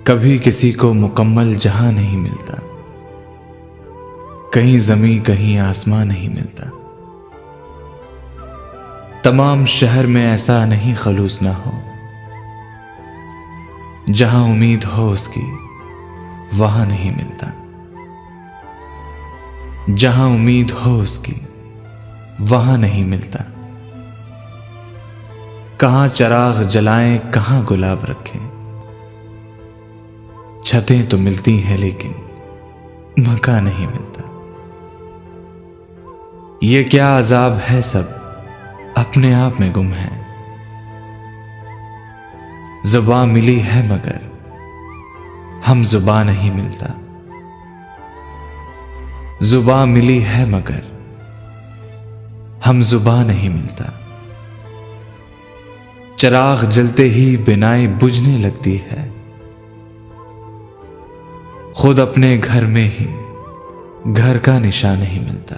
कभी किसी को मुकम्मल जहां नहीं मिलता, कहीं जमीन कहीं आसमां नहीं मिलता। तमाम शहर में ऐसा नहीं खलूस ना हो, जहां उम्मीद हो उसकी वहां नहीं मिलता। जहां उम्मीद हो उसकी वहां नहीं मिलता। कहां चराग जलाएं कहां गुलाब रखें, छतें तो मिलती हैं लेकिन मकान नहीं मिलता। ये क्या अजाब है, सब अपने आप में गुम है। जुबान मिली है मगर हम जुबान नहीं मिलता। जुबान मिली है मगर हम जुबान नहीं मिलता। चराग जलते ही बिनाई बुझने लगती है, खुद अपने घर में ही घर का निशान नहीं मिलता।